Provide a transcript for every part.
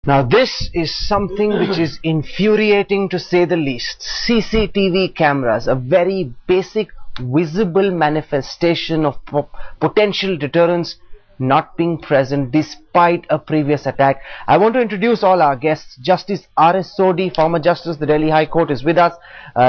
Now this is something which is infuriating to say the least. CCTV cameras, a very basic visible manifestation of potential deterrence, not being present despite a previous attack. I want to introduce all our guests. Justice R.S. Sodhi, former Justice of the Delhi High Court, is with us.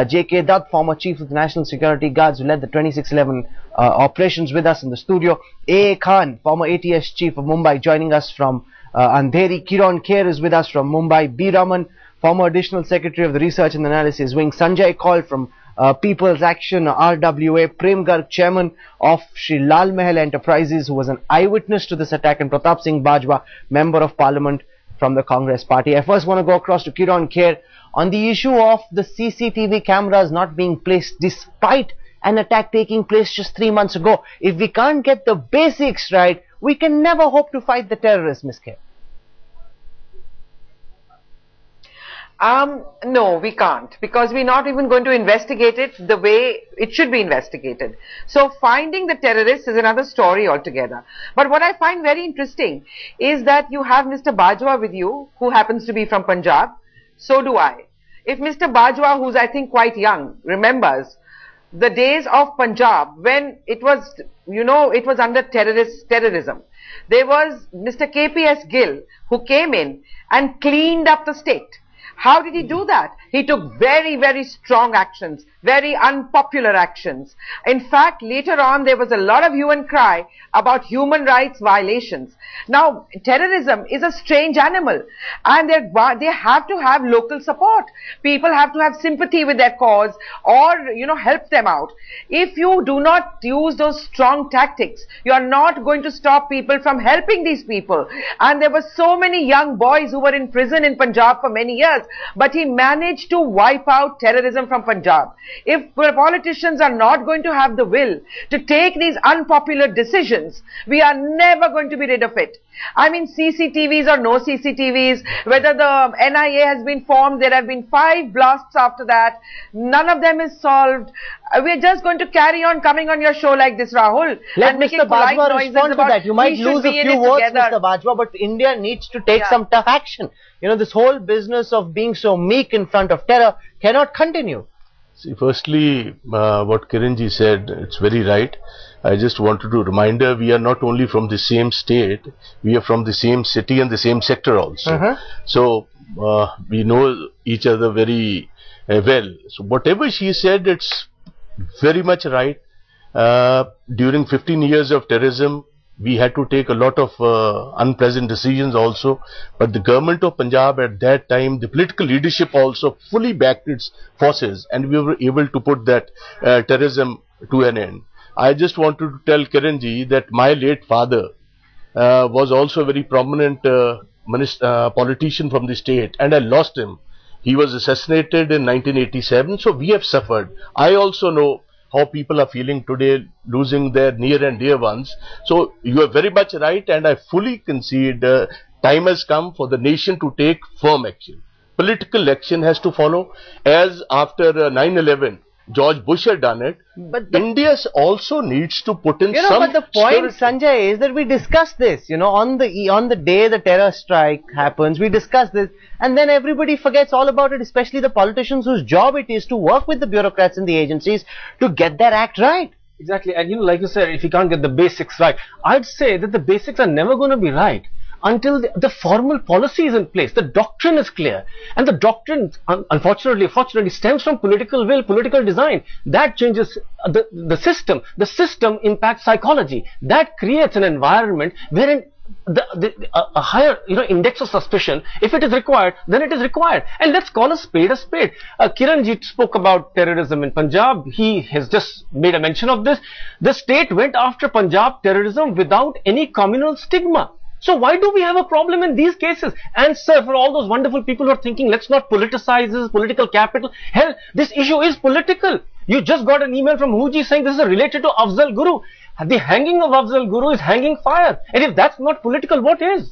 J.K. Dutt, former Chief of the National Security Guards, who led the 2611 operations, with us in the studio. A.A. Khan, former ATS Chief of Mumbai, joining us from Andheri. Kiran Kher is with us from Mumbai. B. Raman, former Additional Secretary of the Research and Analysis Wing. Sanjay Kaul from People's Action, RWA. Prem Garg, Chairman of Shri Lal Mahal Enterprises, who was an eyewitness to this attack, and Pratap Singh Bajwa, Member of Parliament from the Congress Party. I first want to go across to Kiran Kher on the issue of the CCTV cameras not being placed despite an attack taking place just 3 months ago. If we can't get the basics right, we can never hope to fight the terrorists, Ms. Kher. No, we can't, because we're not even going to investigate it the way it should be investigated. So finding the terrorists is another story altogether. But what I find very interesting is that you have Mr. Bajwa with you, who happens to be from Punjab. So do I. If Mr. Bajwa, who's I think quite young, remembers the days of Punjab when it was, you know, it was under terrorism. There was Mr. KPS Gill who came in and cleaned up the state. How did he do that? He took very, very strong actions, very unpopular actions. In fact, later on, there was a lot of hue and cry about human rights violations. Now, terrorism is a strange animal, and they have to have local support. People have to have sympathy with their cause, or, you know, help them out. If you do not use those strong tactics, you are not going to stop people from helping these people. And there were so many young boys who were in prison in Punjab for many years, but he managed to wipe out terrorism from Punjab. If politicians are not going to have the will to take these unpopular decisions, we are never going to be rid of it. I mean, CCTVs or no CCTVs, whether the NIA has been formed, there have been 5 blasts after that, none of them is solved. We're just going to carry on coming on your show like this, Rahul. Let Mr. Bajwa respond to that. You might lose a few words, Mr. Bajwa, but India needs to take some tough action. You know, this whole business of being so meek in front of terror cannot continue. See, firstly, what Kiranji said, it's very right. I just wanted to remind her, we are not only from the same state, we are from the same city and the same sector also. So, we know each other very well. So, whatever she said, it's very much right. During 15 years of terrorism, we had to take a lot of unpleasant decisions also, but the government of Punjab at that time, the political leadership also fully backed its forces, and we were able to put that terrorism to an end. I just wanted to tell Kiranji that my late father was also a very prominent politician from the state, and I lost him. He was assassinated in 1987, so we have suffered. I also know how people are feeling today, losing their near and dear ones. So you are very much right, and I fully concede time has come for the nation to take firm action. Political action has to follow, as after 9/11, George Bush had done it, but India also needs to put in some... But the point, Sanjay, is that we discuss this, you know, on the day the terror strike happens, we discuss this, and then everybody forgets all about it, especially the politicians whose job it is to work with the bureaucrats and the agencies to get their act right. Exactly, and you know, like you said, if you can't get the basics right, I'd say that the basics are never going to be right until the formal policy is in place, the doctrine is clear, and the doctrine, fortunately, stems from political will, political design. That changes the system. The system impacts psychology. That creates an environment wherein a higher, you know, index of suspicion, if it is required, then it is required. And let's call a spade a spade. Kiranji spoke about terrorism in Punjab. He has just made a mention of this. The state went after Punjab terrorism without any communal stigma. So why do we have a problem in these cases? And sir, for all those wonderful people who are thinking, let's not politicize this, political capital. Hell, this issue is political. You just got an email from Huji saying this is related to Afzal Guru. The hanging of Afzal Guru is hanging fire. And if that's not political, what is?